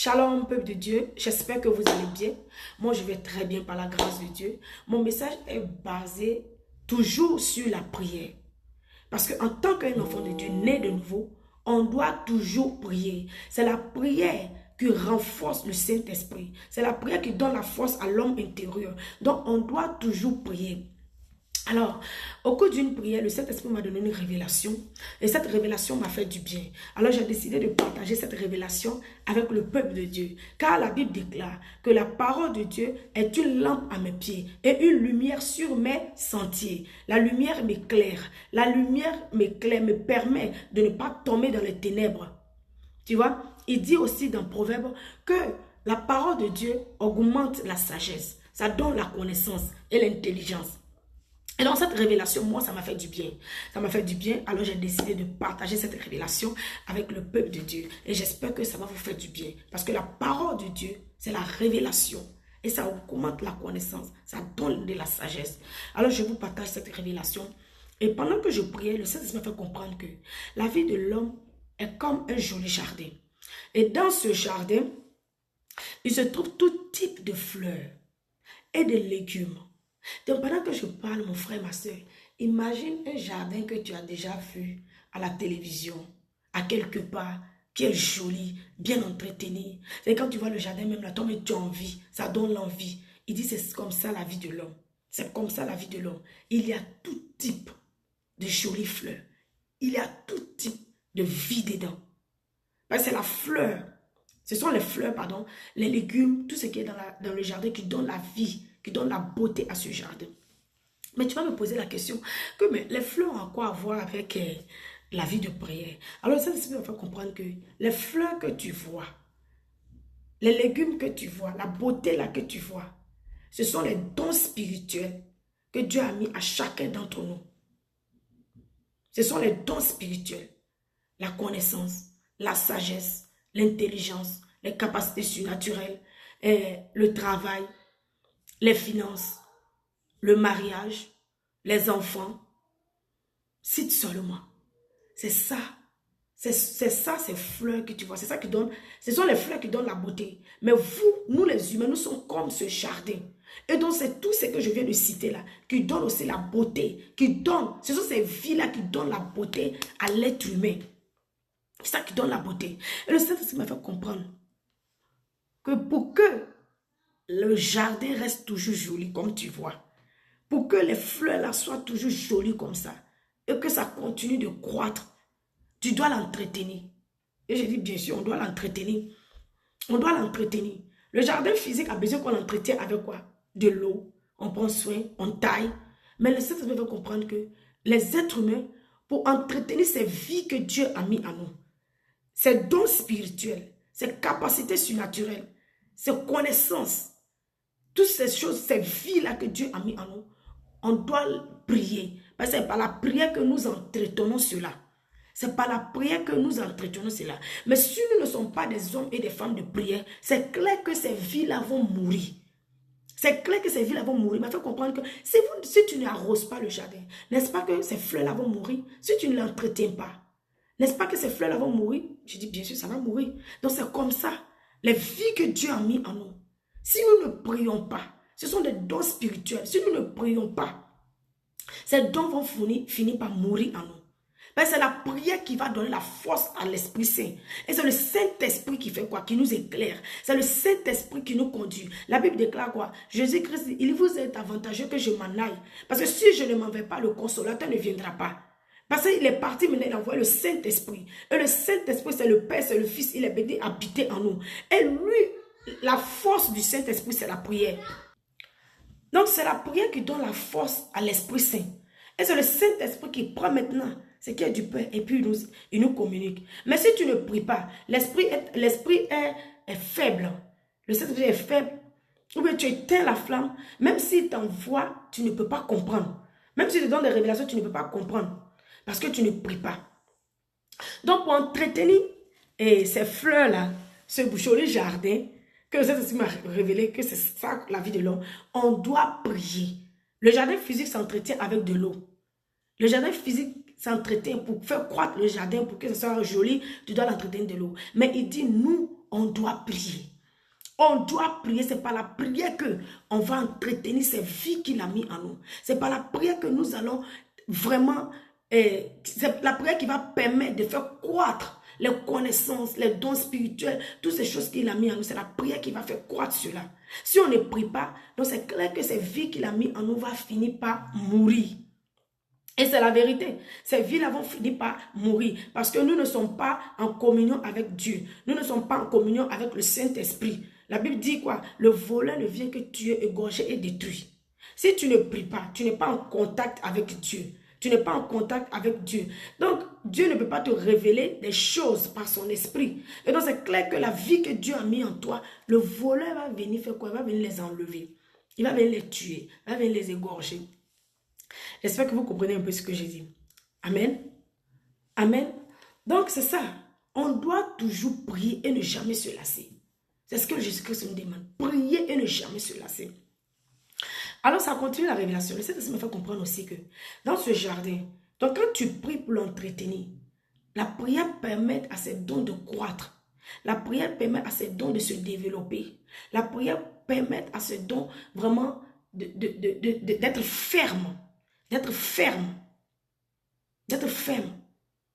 Shalom, peuple de Dieu, j'espère que vous allez bien. Moi, je vais très bien par la grâce de Dieu. Mon message est basé toujours sur la prière. Parce qu'en tant qu'un enfant de Dieu né de nouveau, on doit toujours prier. C'est la prière qui renforce le Saint-Esprit. C'est la prière qui donne la force à l'homme intérieur. Donc, on doit toujours prier. Alors, au cours d'une prière, le Saint-Esprit m'a donné une révélation et cette révélation m'a fait du bien. Alors, j'ai décidé de partager cette révélation avec le peuple de Dieu. Car la Bible déclare que la parole de Dieu est une lampe à mes pieds et une lumière sur mes sentiers. La lumière m'éclaire. La lumière m'éclaire, me permet de ne pas tomber dans les ténèbres. Tu vois, il dit aussi dans Proverbe que la parole de Dieu augmente la sagesse. Ça donne la connaissance et l'intelligence. Et dans cette révélation, moi, ça m'a fait du bien. Ça m'a fait du bien, alors j'ai décidé de partager cette révélation avec le peuple de Dieu. Et j'espère que ça va vous faire du bien. Parce que la parole de Dieu, c'est la révélation. Et ça augmente la connaissance. Ça donne de la sagesse. Alors, je vous partage cette révélation. Et pendant que je priais, le Saint-Esprit m'a fait comprendre que la vie de l'homme est comme un joli jardin. Et dans ce jardin, il se trouve tout type de fleurs et de légumes. Donc, pendant que je parle, mon frère, ma soeur, imagine un jardin que tu as déjà vu à la télévision, à quelque part, qui est joli, bien entretenu. C'est quand tu vois le jardin, même là, toi, tu as envie, ça donne l'envie. Il dit, c'est comme ça la vie de l'homme. C'est comme ça la vie de l'homme. Il y a tout type de jolies fleurs. Il y a tout type de vie dedans. C'est la fleur. Ce sont les fleurs, pardon, les légumes, tout ce qui est dans le jardin qui donne la vie, qui donne la beauté à ce jardin. Mais tu vas me poser la question, que mais les fleurs ont quoi à voir avec la vie de prière? Alors ça va faire comprendre que les fleurs que tu vois, les légumes que tu vois, la beauté là que tu vois, ce sont les dons spirituels que Dieu a mis à chacun d'entre nous. Ce sont les dons spirituels, la connaissance, la sagesse, l'intelligence, les capacités surnaturelles, le travail, les finances, le mariage, les enfants. Cite seulement. C'est ça. C'est ça, ces fleurs que tu vois. C'est ça qui donne. Ce sont les fleurs qui donnent la beauté. Mais vous, nous les humains, nous sommes comme ce jardin. Et donc, c'est tout ce que je viens de citer là, qui donne aussi la beauté. Ce sont ces vies-là qui donnent la beauté à l'être humain. C'est ça qui donne la beauté. Et le Saint-Esprit m'a fait comprendre que pour que le jardin reste toujours joli comme tu vois, pour que les fleurs là soient toujours jolies comme ça, et que ça continue de croître, tu dois l'entretenir. Et je dis bien sûr, on doit l'entretenir. On doit l'entretenir. Le jardin physique a besoin qu'on l'entretienne avec quoi? De l'eau. On prend soin, on taille. Mais le Saint-Esprit veut comprendre que les êtres humains, pour entretenir ces vies que Dieu a mis en nous, ces dons spirituels, ces capacités surnaturelles, ces connaissances, toutes ces choses, ces vies-là que Dieu a mis en nous, on doit prier. Parce que c'est par la prière que nous entretenons cela. C'est par la prière que nous entretenons cela. Mais si nous ne sommes pas des hommes et des femmes de prière, c'est clair que ces vies-là vont mourir. C'est clair que ces vies-là vont mourir. Il m'a fait comprendre que si tu n'arroses pas le jardin, n'est-ce pas que ces fleurs-là vont mourir? Si tu ne l'entretiens pas, n'est-ce pas que ces fleurs-là vont mourir? Je dis bien sûr, ça va mourir. Donc c'est comme ça. Les vies que Dieu a mis en nous. Si nous ne prions pas, ce sont des dons spirituels. Si nous ne prions pas, ces dons vont finir par mourir en nous. C'est la prière qui va donner la force à l'Esprit Saint. Et c'est le Saint-Esprit qui fait quoi? Qui nous éclaire. C'est le Saint-Esprit qui nous conduit. La Bible déclare quoi? Jésus-Christ, il vous est avantageux que je m'en aille. Parce que si je ne m'en vais pas, le consolateur ne viendra pas. Parce qu'il est parti maintenant, il a envoyé le Saint-Esprit. Et le Saint-Esprit, c'est le Père, c'est le Fils. Il est béni habiter en nous. Et lui, la force du Saint-Esprit, c'est la prière. Donc, c'est la prière qui donne la force à l'Esprit Saint. Et c'est le Saint-Esprit qui prend maintenant ce qui est du Père et puis il nous communique. Mais si tu ne pries pas, l'Esprit est faible. Le Saint-Esprit est faible. Ou bien tu éteins la flamme. Même s'il t'envoie, tu ne peux pas comprendre. Même s'il te donne des révélations, tu ne peux pas comprendre. Parce que tu ne pries pas. Donc, pour entretenir ces fleurs-là, ce joli jardin, que le Saint-Esprit m'a révélé que c'est ça la vie de l'homme, on doit prier. Le jardin physique s'entretient avec de l'eau. Le jardin physique s'entretient pour faire croître le jardin, pour que ce soit joli, tu dois l'entretenir de l'eau. Mais il dit, nous, on doit prier. On doit prier, c'est par la prière qu'on va entretenir ces vies qu'il a mis en nous. C'est par la prière que nous allons vraiment, c'est la prière qui va permettre de faire croître les connaissances, les dons spirituels, toutes ces choses qu'il a mis en nous. C'est la prière qui va faire croître cela. Si on ne prie pas, donc c'est clair que ces vies qu'il a mis en nous va finir par mourir. Et c'est la vérité. Ces vies-là vont finir par mourir. Parce que nous ne sommes pas en communion avec Dieu. Nous ne sommes pas en communion avec le Saint-Esprit. La Bible dit quoi? Le voleur ne vient que tuer, égorger et détruire. Si tu ne pries pas, tu n'es pas en contact avec Dieu. Tu n'es pas en contact avec Dieu. Donc, Dieu ne peut pas te révéler des choses par son esprit. Et donc, c'est clair que la vie que Dieu a mis en toi, le voleur va venir faire quoi? Il va venir les enlever. Il va venir les tuer. Il va venir les égorger. J'espère que vous comprenez un peu ce que j'ai dit. Amen. Amen. Donc, c'est ça. On doit toujours prier et ne jamais se lasser. C'est ce que Jésus-Christ nous demande. Prier et ne jamais se lasser. Alors, ça continue la révélation. Le Saint-Esprit me fait comprendre aussi que dans ce jardin, donc quand tu pries pour l'entretenir, la prière permet à ces dons de croître. La prière permet à ces dons de se développer. La prière permet à ces dons vraiment d'être ferme. D'être ferme. D'être ferme.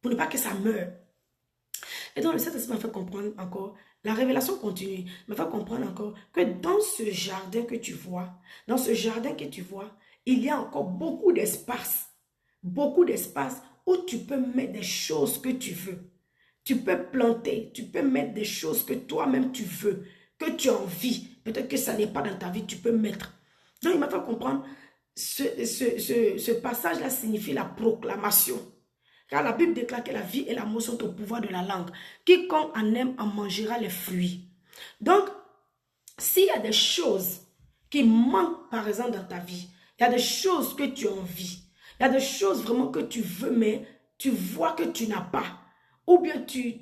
Pour ne pas que ça meure. Et donc, le Saint-Esprit m'a fait comprendre encore, la révélation continue, m'a fait comprendre encore que dans ce jardin que tu vois, il y a encore beaucoup d'espace où tu peux mettre des choses que tu veux. Tu peux planter, tu peux mettre des choses que toi-même tu veux, que tu as envie. Peut-être que ça n'est pas dans ta vie, tu peux mettre. Donc, il m'a fait comprendre, ce passage-là signifie la proclamation. Car la Bible déclare que la vie et la mort sont au pouvoir de la langue. Quiconque en aime en mangera les fruits. Donc, s'il y a des choses qui manquent, par exemple, dans ta vie, il y a des choses que tu as envie, il y a des choses vraiment que tu veux, mais tu vois que tu n'as pas. Ou bien tu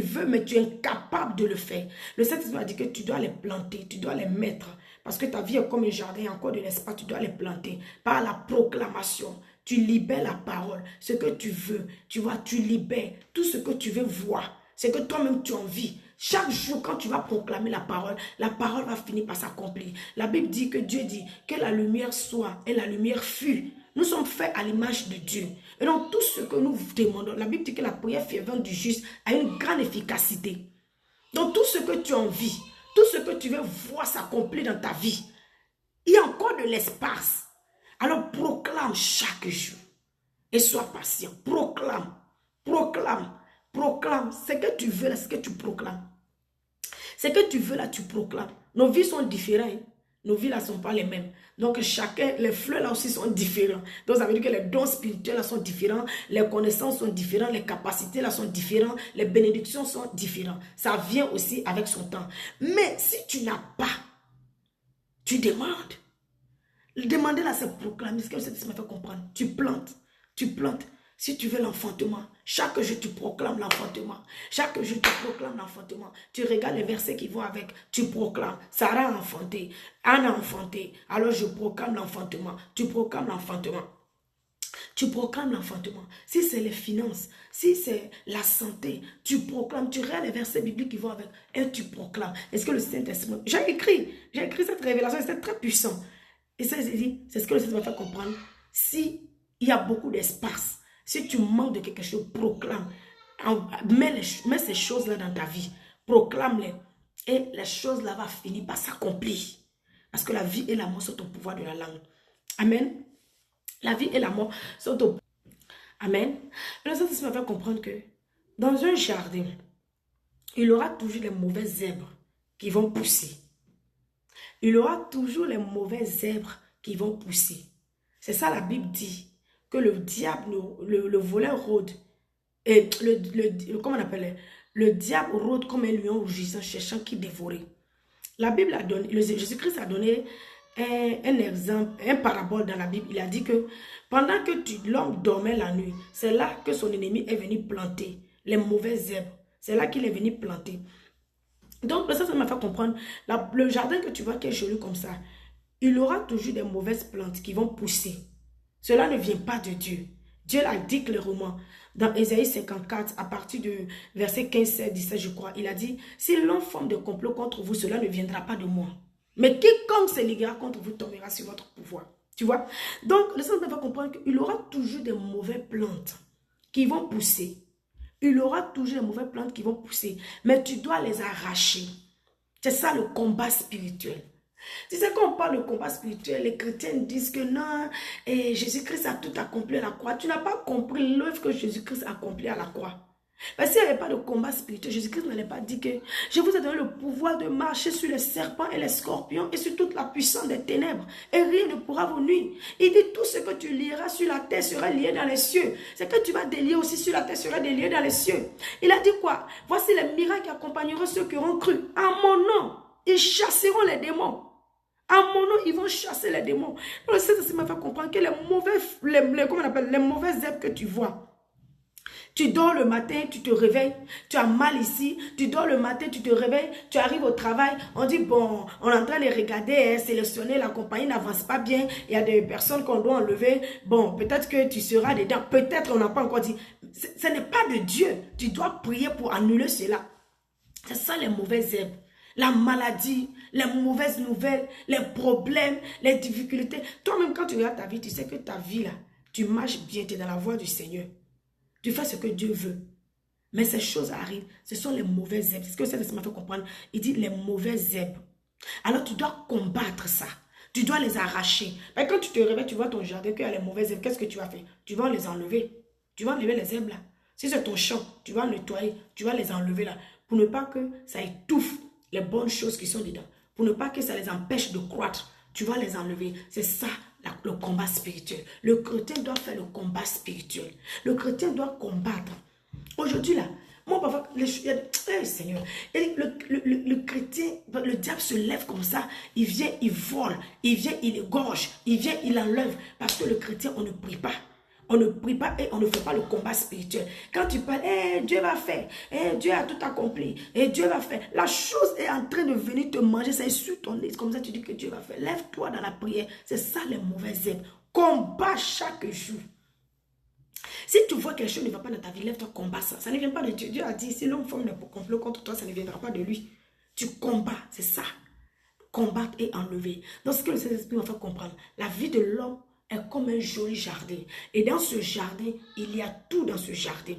veux, mais tu es incapable de le faire. Le Saint-Esprit a dit que tu dois les planter, tu dois les mettre. Parce que ta vie est comme un jardin, il y a encore de l'espace, tu dois les planter. Par la proclamation, tu libères la parole. Ce que tu veux, tu vois, tu libères tout ce que tu veux voir. C'est que toi-même tu as envie. Chaque jour, quand tu vas proclamer la parole va finir par s'accomplir. La Bible dit que Dieu dit que la lumière soit et la lumière fut. Nous sommes faits à l'image de Dieu. Et donc, tout ce que nous demandons, la Bible dit que la prière fervente du juste a une grande efficacité. Donc, tout ce que tu as envie, tout ce que tu veux voir s'accomplir dans ta vie, il y a encore de l'espace. Alors, proclame chaque jour. Et sois patient. Proclame. Proclame. Proclame. Ce que tu veux là, ce que tu proclames. Ce que tu veux là, tu proclames. Nos vies sont différentes. Hein? Nos vies là ne sont pas les mêmes. Donc chacun, les fleurs là aussi sont différents. Donc ça veut dire que les dons spirituels là sont différents. Les connaissances sont différentes. Les capacités là sont différentes. Les bénédictions sont différentes. Ça vient aussi avec son temps. Mais si tu n'as pas, tu demandes. Demander là, c'est proclamer. Ce que ça m'a fait comprendre. Tu plantes. Tu plantes. Si tu veux l'enfantement, chaque jour tu proclames l'enfantement. Chaque jour tu proclames l'enfantement. Tu regardes les versets qui vont avec. Tu proclames. Sarah a enfanté. Anne a enfanté. Alors je proclame l'enfantement. Tu proclames l'enfantement. Tu proclames l'enfantement. Si c'est les finances, si c'est la santé, tu proclames. Tu regardes les versets bibliques qui vont avec. Et tu proclames. Est-ce que le Saint-Esprit... J'ai écrit cette révélation. C'est très puissant. Et ça, c'est ce que le Saint-Esprit m'a fait comprendre. Si il y a beaucoup d'espace, si tu manques de quelque chose, proclame. Mets ces choses-là dans ta vie. Proclame-les. Et les choses-là vont finir par s'accomplir. Parce que la vie et la mort sont au pouvoir de la langue. Amen. La vie et la mort sont au pouvoir. Amen. Et le Saint-Esprit m'a fait comprendre que dans un jardin, il y aura toujours les mauvaises herbes qui vont pousser. Il y aura toujours les mauvaises herbes qui vont pousser. C'est ça la Bible dit. Que le diable, le voleur rôde. Et comment on appelle? Le diable rôde comme un lion rugissant, cherchant qui dévorer. La Bible a donné, Jésus-Christ a donné un exemple, un parabole dans la Bible. Il a dit que pendant que l'homme dormait la nuit, c'est là que son ennemi est venu planter les mauvaises herbes. C'est là qu'il est venu planter. Donc, ça m'a fait comprendre. Le jardin que tu vois qui est joli comme ça, il y aura toujours des mauvaises plantes qui vont pousser. Cela ne vient pas de Dieu. Dieu l'a dit clairement. Dans Ésaïe 54, à partir de verset 15, 16, 17, je crois, il a dit, si l'homme forme de complot contre vous, cela ne viendra pas de moi. Mais quiconque se liguera contre vous tombera sur votre pouvoir. Tu vois? Donc, le Seigneur va comprendre qu'il aura toujours des mauvaises plantes qui vont pousser. Il aura toujours des mauvaises plantes qui vont pousser. Mais tu dois les arracher. C'est ça le combat spirituel. Tu sais, quand on parle de combat spirituel, les chrétiens disent que non, Jésus-Christ a tout accompli à la croix. Tu n'as pas compris l'œuvre que Jésus-Christ a accomplie à la croix. Parce qu'il n'y avait pas de combat spirituel, Jésus-Christ n'allait pas dire que je vous ai donné le pouvoir de marcher sur les serpents et les scorpions et sur toute la puissance des ténèbres. Et rien ne pourra vous nuire. Il dit tout ce que tu lieras sur la terre sera lié dans les cieux. C'est que tu vas délier aussi sur la terre sera délié dans les cieux. Il a dit quoi? Voici les miracles qui accompagneront ceux qui auront cru. En mon nom, ils chasseront les démons. En mon nom, ils vont chasser les démons. Le Seigneur m'a fait comprendre que les mauvaises herbes que tu vois, tu dors le matin, tu te réveilles, tu as mal ici, tu dors le matin, tu te réveilles, tu arrives au travail, on dit bon, on est en train de regarder, sélectionner, la compagnie n'avance pas bien, il y a des personnes qu'on doit enlever, bon, peut-être que tu seras dedans, peut-être on n'a pas encore dit, ce n'est pas de Dieu, tu dois prier pour annuler cela. C'est ça les mauvaises herbes. La maladie, les mauvaises nouvelles, les problèmes, les difficultés. Toi-même, quand tu regardes ta vie, tu sais que ta vie, là, tu marches bien, tu es dans la voie du Seigneur. Tu fais ce que Dieu veut. Mais ces choses arrivent. Ce sont les mauvaises herbes. C'est ce que ça m'a fait comprendre. Il dit les mauvaises herbes. Alors, tu dois combattre ça. Tu dois les arracher. Mais quand tu te réveilles, tu vois ton jardin, qu'il y a les mauvaises herbes. Qu'est-ce que tu vas faire? Tu vas les enlever. Tu vas enlever les herbes là. Si c'est ton champ, tu vas nettoyer. Tu vas les enlever là. Pour ne pas que ça étouffe les bonnes choses qui sont dedans. Pour ne pas que ça les empêche de croître. Tu vas les enlever. C'est ça le combat spirituel. Le chrétien doit faire le combat spirituel. Le chrétien doit combattre. Aujourd'hui là, moi parfois, Seigneur, le chrétien, le diable se lève comme ça. Il vient, il vole. Il vient, il égorge. Il vient, il enlève. Parce que le chrétien, on ne prie pas. On ne prie pas et on ne fait pas le combat spirituel. Quand tu parles, Dieu va faire, Dieu a tout accompli, Dieu va faire. La chose est en train de venir te manger, ça est sur ton nez. Comme ça, tu dis que Dieu va faire. Lève-toi dans la prière. C'est ça les mauvaises herbes. Combat chaque jour. Si tu vois que quelque chose ne va pas dans ta vie, lève-toi, combat ça. Ça ne vient pas de Dieu. Dieu a dit, si l'homme forme le complot contre toi, ça ne viendra pas de lui. Tu combats, c'est ça. Combattre et enlever. Donc, ce que le Saint-Esprit m'a fait comprendre, la vie de l'homme est comme un joli jardin. Et dans ce jardin, il y a tout dans ce jardin.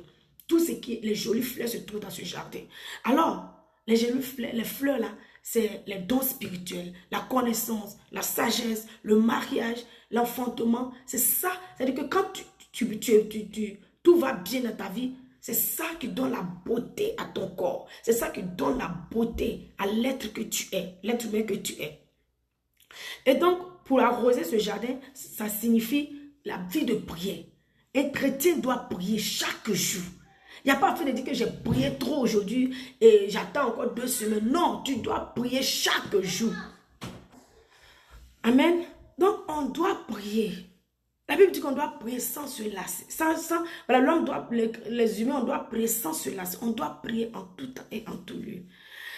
Tout ce qui est, les jolies fleurs se trouvent dans ce jardin. Alors, les jolies fleurs, les fleurs là, c'est les dons spirituels, la connaissance, la sagesse, le mariage, l'enfantement. C'est ça. C'est-à-dire que quand tout va bien dans ta vie, c'est ça qui donne la beauté à ton corps. C'est ça qui donne la beauté à l'être que tu es, l'être humain que tu es. Et donc, pour arroser ce jardin, ça signifie la vie de prière. Un chrétien doit prier chaque jour. Il n'y a pas fait de dire que j'ai prié trop aujourd'hui et j'attends encore 2 semaines. Non, tu dois prier chaque jour. Amen. Donc, on doit prier. La Bible dit qu'on doit prier sans se lasser. Voilà, l'homme doit, les humains, on doit prier sans se lasser. On doit prier en tout temps et en tout lieu.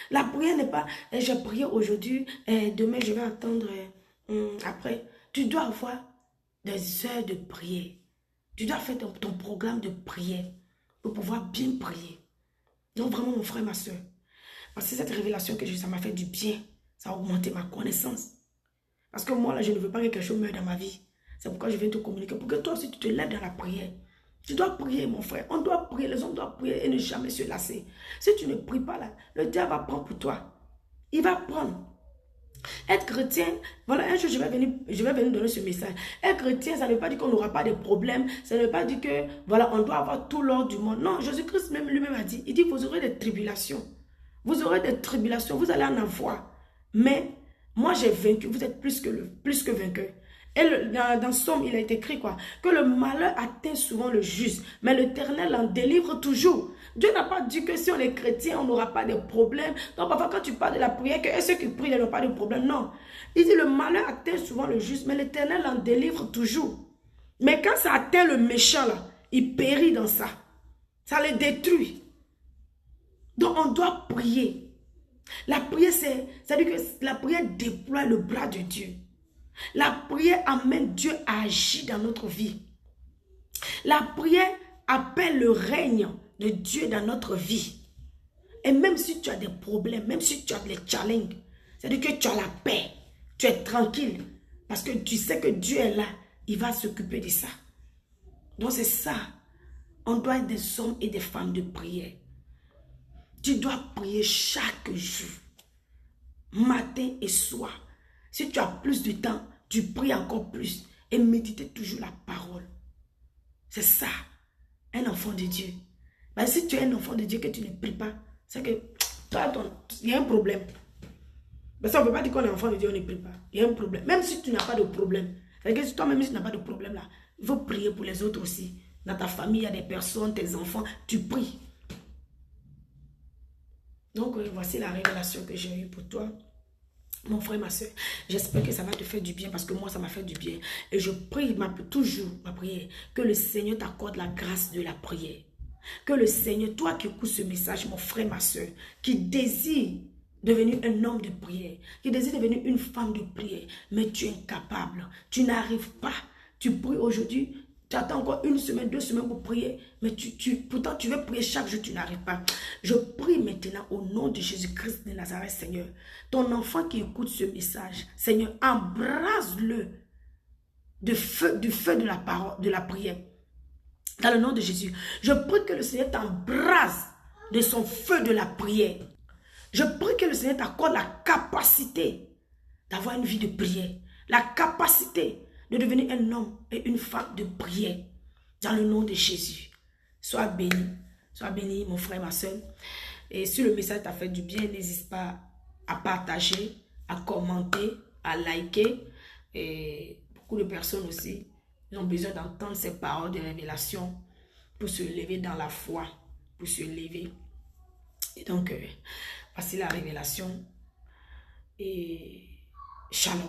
La prière n'est pas, j'ai prié aujourd'hui, demain je vais attendre après. Tu dois avoir des heures de prière. Tu dois faire ton programme de prière pour pouvoir bien prier. Donc vraiment mon frère, ma soeur, parce que cette révélation que j'ai, ça m'a fait du bien. Ça a augmenté ma connaissance. Parce que moi là, je ne veux pas que quelque chose meure dans ma vie. C'est pourquoi je viens te communiquer. Pour que toi aussi tu te lèves dans la prière. Tu dois prier, mon frère. On doit prier. Les hommes doivent prier et ne jamais se lasser. Si tu ne pries pas là, le diable va prendre pour toi. Il va prendre. Être chrétien, voilà, un jour je vais venir donner ce message. Être chrétien, ça ne veut pas dire qu'on n'aura pas de problèmes. Ça ne veut pas dire que, voilà, on doit avoir tout l'ordre du monde. Non, Jésus-Christ même lui-même a dit, il dit, vous aurez des tribulations. Vous aurez des tribulations, vous allez en avoir. Mais, moi j'ai vaincu, vous êtes plus que vainqueur. Et dans Somme, il a été écrit quoi? Que le malheur atteint souvent le juste, mais l'Éternel en délivre toujours. Dieu n'a pas dit que si on est chrétien, on n'aura pas de problème. Donc parfois quand tu parles de la prière, que ceux qui prient n'ont pas de problème. Non. Il dit le malheur atteint souvent le juste, mais l'Éternel en délivre toujours. Mais quand ça atteint le méchant, là, il périt dans ça. Ça le détruit. Donc on doit prier. La prière, c'est-à-dire que la prière déploie le bras de Dieu. La prière amène Dieu à agir dans notre vie. La prière appelle le règne de Dieu dans notre vie. Et même si tu as des problèmes, même si tu as des challenges, c'est-à-dire que tu as la paix, tu es tranquille, parce que tu sais que Dieu est là, il va s'occuper de ça. Donc c'est ça. On doit être des hommes et des femmes de prière. Tu dois prier chaque jour, matin et soir. Si tu as plus de temps, tu pries encore plus et méditer toujours la parole. C'est ça, un enfant de Dieu. Mais si tu es un enfant de Dieu que tu ne pries pas, c'est que toi, il y a un problème. Mais ça, on ne peut pas dire qu'on est enfant de Dieu, on ne prie pas. Il y a un problème. Même si tu n'as pas de problème. C'est-à-dire que toi-même, si tu n'as pas de problème là, il faut prier pour les autres aussi. Dans ta famille, il y a des personnes, tes enfants, tu pries. Donc, voici la révélation que j'ai eue pour toi. Mon frère, ma soeur, j'espère que ça va te faire du bien parce que moi, ça m'a fait du bien. Et je prie toujours ma prière, que le Seigneur t'accorde la grâce de la prière. Que le Seigneur, toi qui écoutes ce message, mon frère, ma soeur, qui désire devenir un homme de prière, qui désire devenir une femme de prière, mais tu es incapable, tu n'arrives pas. Tu pries aujourd'hui, tu attends encore 1 semaine, 2 semaines pour prier, mais pourtant tu veux prier chaque jour, tu n'arrives pas. Je prie maintenant au nom de Jésus-Christ de Nazareth, Seigneur. Ton enfant qui écoute ce message, Seigneur, embrase-le du feu de la parole, de la prière. Dans le nom de Jésus, je prie que le Seigneur t'embrase de son feu de la prière. Je prie que le Seigneur t'accorde la capacité d'avoir une vie de prière. La capacité de devenir un homme et une femme de prière. Dans le nom de Jésus. Sois béni mon frère, ma soeur. Et si le message t'a fait du bien, n'hésite pas à partager, à commenter, à liker. Et beaucoup de personnes aussi ont besoin d'entendre ces paroles de révélation pour se lever dans la foi, pour se lever. Et donc, voici la révélation. Et shalom.